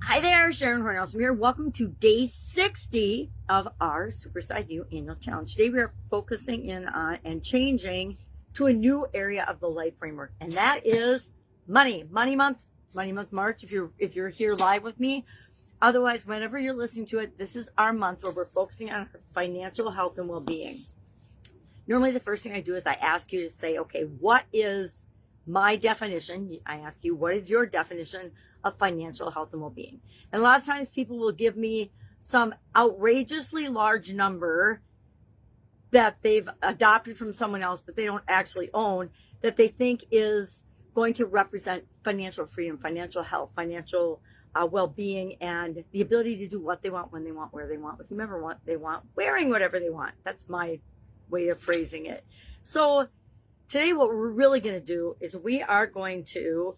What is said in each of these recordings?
Hi there, Sharon Horne-Ellstrom here. Welcome to day 60 of our Supersize You annual challenge. Today we are focusing in on and changing to a new area of the life framework, and that is money month, March. If you're here live with me, otherwise, whenever you're listening to it, this is our month where we're focusing on financial health and well-being. Normally, the first thing I do is I ask you to say, okay, what is my definition? I ask you, what is your definition of financial health and well-being? And a lot of times people will give me some outrageously large number that they've adopted from someone else, but they don't actually own, that they think is going to represent financial freedom, financial health, financial well-being, and the ability to do what they want, when they want, where they want, with whomever they want, wearing whatever they want. That's my way of phrasing it. So today what we're really going to do is we are going to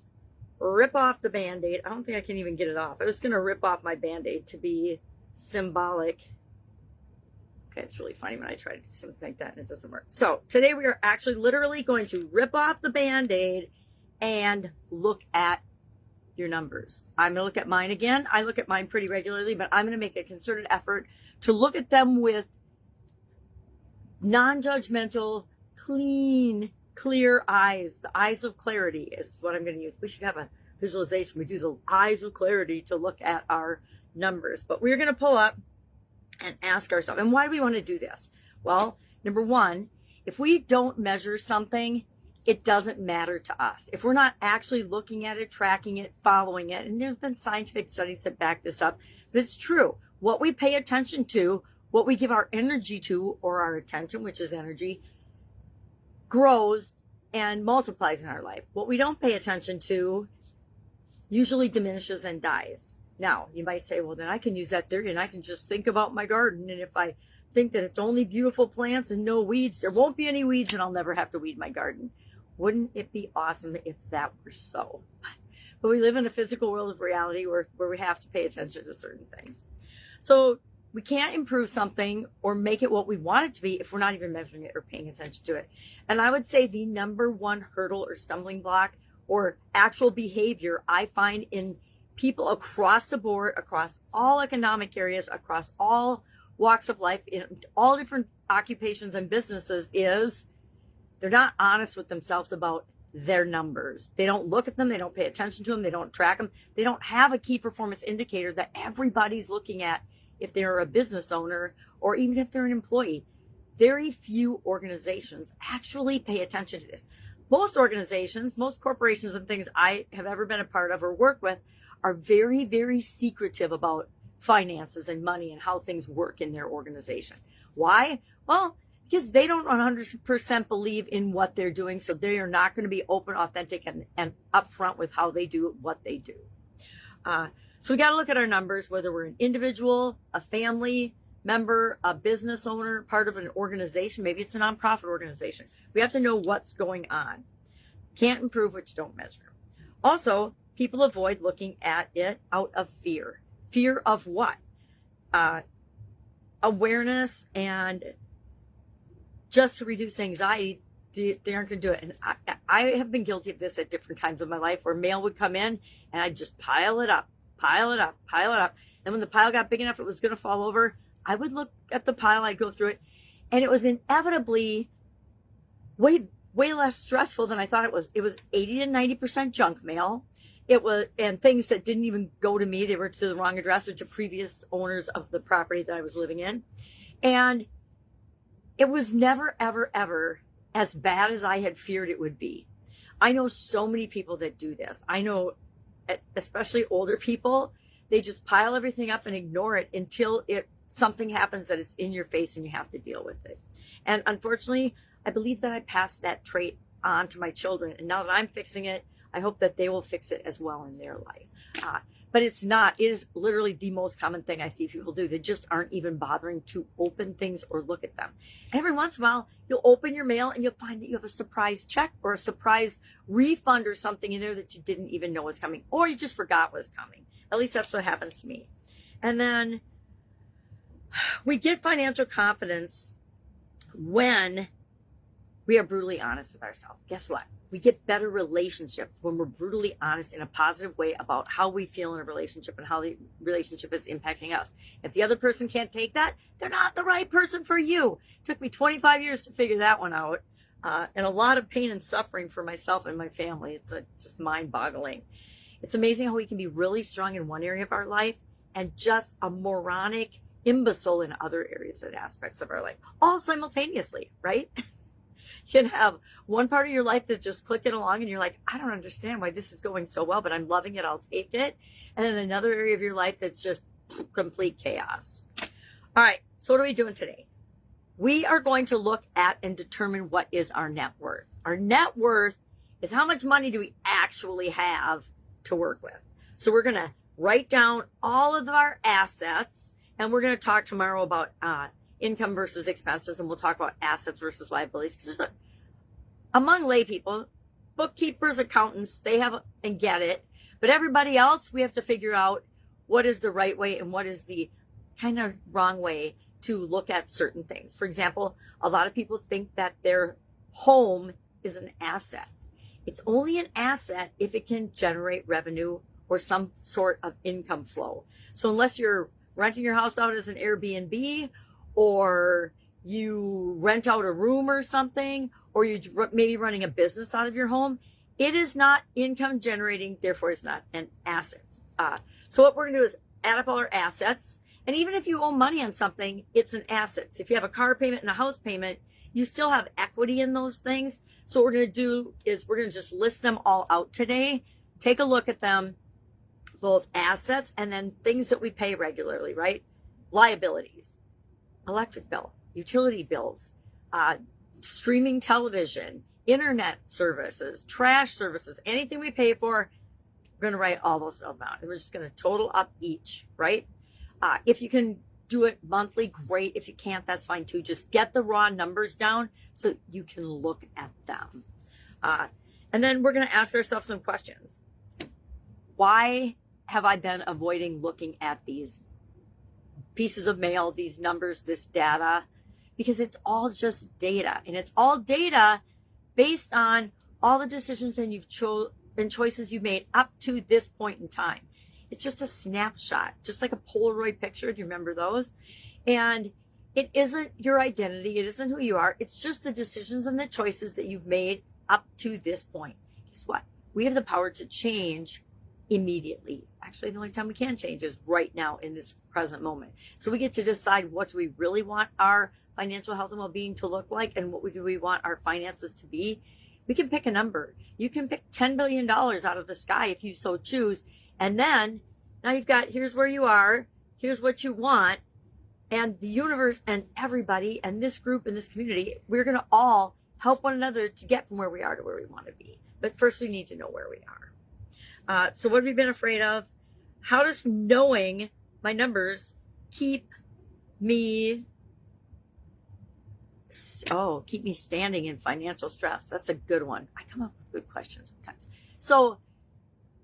rip off the Band-Aid. I don't think I can even get it off. I was going to rip off my Band-Aid to be symbolic. Okay, it's really funny when I try to do something like that and it doesn't work. So today we are actually literally going to rip off the Band-Aid and look at your numbers. I'm going to look at mine again. I look at mine pretty regularly, but I'm going to make a concerted effort to look at them with non-judgmental, clear eyes. The eyes of clarity is what I'm going to use. We should have a visualization. We do the eyes of clarity to look at our numbers. But we're going to pull up and ask ourselves, and why do we want to do this? Well, number one, if we don't measure something, it doesn't matter to us. If we're not actually looking at it, tracking it, following it, and there's been scientific studies that back this up, but it's true. What we pay attention to, what we give our energy to, or our attention, which is energy, grows and multiplies in our life. What we don't pay attention to usually diminishes and dies. Now, you might say, well, then I can use that theory and I can just think about my garden. And if I think that it's only beautiful plants and no weeds, there won't be any weeds and I'll never have to weed my garden. Wouldn't it be awesome if that were so? But we live in a physical world of reality where we have to pay attention to certain things. So we can't improve something or make it what we want it to be if we're not even measuring it or paying attention to it. And I would say the number one hurdle or stumbling block or actual behavior I find in people across the board, across all economic areas, across all walks of life, in all different occupations and businesses, is they're not honest with themselves about their numbers. They don't look at them. They don't pay attention to them. They don't track them. They don't have a key performance indicator that everybody's looking at if they're a business owner or even if they're an employee. Very few organizations actually pay attention to this. Most organizations, most corporations and things I have ever been a part of or work with are very, very secretive about finances and money and how things work in their organization. Why? Well, because they don't 100% believe in what they're doing, so they are not going to be open, authentic, and upfront with how they do what they do. So we got to look at our numbers, whether we're an individual, a family member, a business owner, part of an organization. Maybe it's a nonprofit organization. We have to know what's going on. Can't improve what you don't measure. Also, people avoid looking at it out of fear. Fear of what? Awareness and just to reduce anxiety, they aren't going to do it. And I have been guilty of this at different times of my life where mail would come in and I'd just pile it up. And when the pile got big enough, it was going to fall over. I would look at the pile, I'd go through it, and it was inevitably way less stressful than I thought it was. It was 80 to 90% junk mail. It was, and things that didn't even go to me. They were to the wrong address or to previous owners of the property that I was living in. And it was never, ever as bad as I had feared it would be. I know so many people that do this. I know, especially older people, they just pile everything up and ignore it until something happens that it's in your face and you have to deal with it. And unfortunately, I believe that I passed that trait on to my children. And now that I'm fixing it, I hope that they will fix it as well in their life. But it's not. It is literally the most common thing I see people do. They just aren't even bothering to open things or look at them. And every once in a while, you'll open your mail and you'll find that you have a surprise check or a surprise refund or something in there that you didn't even know was coming, or you just forgot was coming. At least that's what happens to me. And then we get financial confidence when we are brutally honest with ourselves. Guess what? We get better relationships when we're brutally honest in a positive way about how we feel in a relationship and how the relationship is impacting us. If the other person can't take that, they're not the right person for you. It took me 25 years to figure that one out. And a lot of pain and suffering for myself and my family. It's just mind-boggling. It's amazing how we can be really strong in one area of our life and just a moronic imbecile in other areas and aspects of our life, all simultaneously, right? You can have one part of your life that's just clicking along and you're like, I don't understand why this is going so well, but I'm loving it, I'll take it. And then another area of your life that's just complete chaos. All right, so what are we doing today? We are going to look at and determine what is our net worth. Our net worth is how much money do we actually have to work with. So we're going to write down all of our assets, and we're going to talk tomorrow about income versus expenses, and we'll talk about assets versus liabilities, because among lay people, bookkeepers, accountants, they have and get it, but everybody else, we have to figure out what is the right way and what is the kind of wrong way to look at certain things. For example, a lot of people think that their home is an asset. It's only an asset if it can generate revenue or some sort of income flow. So unless you're renting your house out as an Airbnb, or you rent out a room or something, or you maybe running a business out of your home, it is not income generating, therefore it's not an asset. So what we're gonna do is add up all our assets, and even if you owe money on something, it's an asset. So if you have a car payment and a house payment, you still have equity in those things. So what we're gonna do is we're gonna just list them all out today, take a look at them, both assets and then things that we pay regularly, right? Liabilities, electric bill, utility bills, streaming television, internet services, trash services, anything we pay for, we're going to write all those stuff down. And we're just going to total up each, right? If you can do it monthly, great. If you can't, that's fine too. Just get the raw numbers down so you can look at them. And then we're going to ask ourselves some questions. Why have I been avoiding looking at these pieces of mail, these numbers, this data? Because it's all just data, and it's all data based on all the decisions and choices you've made up to this point in time. It's just a snapshot, just like a Polaroid picture. Do you remember those? And it isn't your identity. It isn't who you are. It's just the decisions and the choices that you've made up to this point. Guess what? We have the power to change immediately. Actually, the only time we can change is right now in this present moment. So we get to decide, what do we really want our financial health and well-being to look like, and what do we want our finances to be? We can pick a number. You can pick $10 billion out of the sky if you so choose. And then now you've got, here's where you are, here's what you want, and the universe and everybody and this group and this community, we're going to all help one another to get from where we are to where we want to be. But first we need to know where we are. So what have we been afraid of? How does knowing my numbers keep me standing in financial stress? That's a good one. I come up with good questions sometimes. So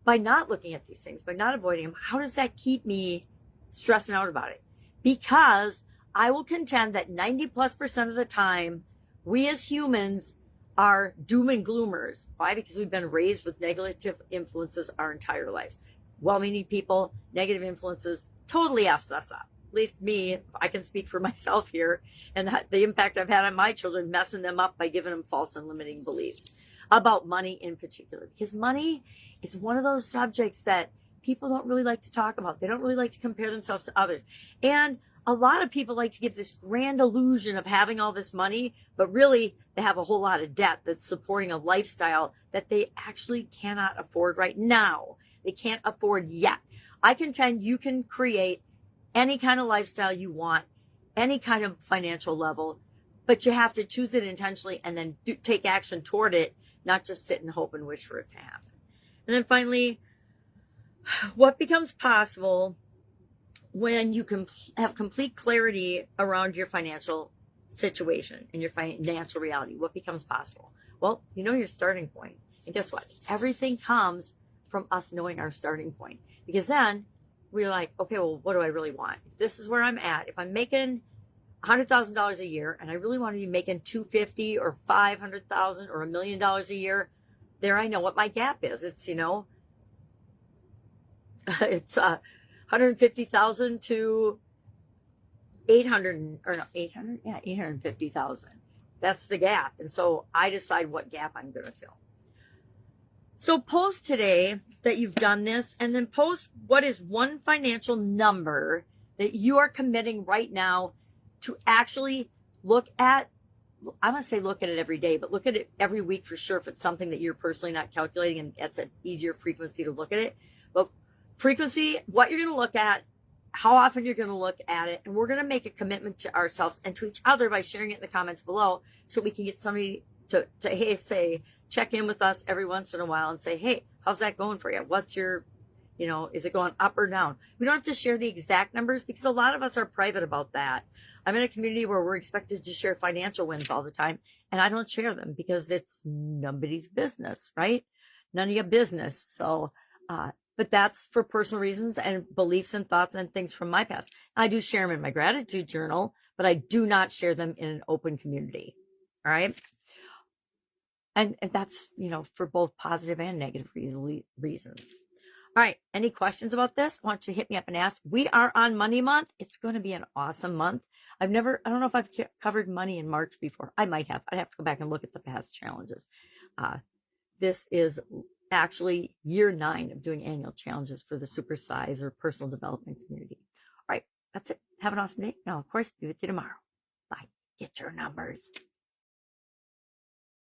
by not looking at these things, by not avoiding them, how does that keep me stressing out about it? Because I will contend that 90+% of the time, we as humans are doom and gloomers. Why? Because we've been raised with negative influences our entire lives. Well-meaning people, negative influences, totally F's us up. At least me, I can speak for myself here, and the impact I've had on my children, messing them up by giving them false and limiting beliefs about money in particular. Because money is one of those subjects that people don't really like to talk about. They don't really like to compare themselves to others. And a lot of people like to give this grand illusion of having all this money, but really they have a whole lot of debt that's supporting a lifestyle that they actually cannot afford right now. They can't afford yet. I contend you can create any kind of lifestyle you want, any kind of financial level, but you have to choose it intentionally and then take action toward it, not just sit and hope and wish for it to happen. And then finally, what becomes possible when you can have complete clarity around your financial situation and your financial reality? What becomes possible? Well, you know your starting point. And guess what? Everything comes from us knowing our starting point. Because then we're like, okay, well, what do I really want? If this is where I'm at, if I'm making $100,000 a year, and I really want to be making 250 or 500,000 or $1 million a year, there I know what my gap is. It's, it's 150,000 to 800 or no 800, yeah, 850,000. That's the gap, and so I decide what gap I'm going to fill. So post today that you've done this, and then post what is one financial number that you are committing right now to actually look at. I'm going to say look at it every day, but look at it every week for sure if it's something that you're personally not calculating, and that's an easier frequency to look at it. But frequency, what you're going to look at, how often you're going to look at it, and we're going to make a commitment to ourselves and to each other by sharing it in the comments below so we can get somebody to hey, check in with us every once in a while and say, hey, how's that going for you? What's your, is it going up or down? We don't have to share the exact numbers because a lot of us are private about that. I'm in a community where we're expected to share financial wins all the time, and I don't share them because it's nobody's business, right? None of your business. So, but that's for personal reasons and beliefs and thoughts and things from my past. I do share them in my gratitude journal, but I do not share them in an open community. All right. And that's, for both positive and negative reasons. All right. Any questions about this? I want you to hit me up and ask. We are on Money Month. It's going to be an awesome month. I don't know if I've covered money in March before. I might have. I'd have to go back and look at the past challenges. This is actually year 9 of doing annual challenges for the Supersize or personal development community. All right. That's it. Have an awesome day. And I'll, of course, be with you tomorrow. Bye. Get your numbers.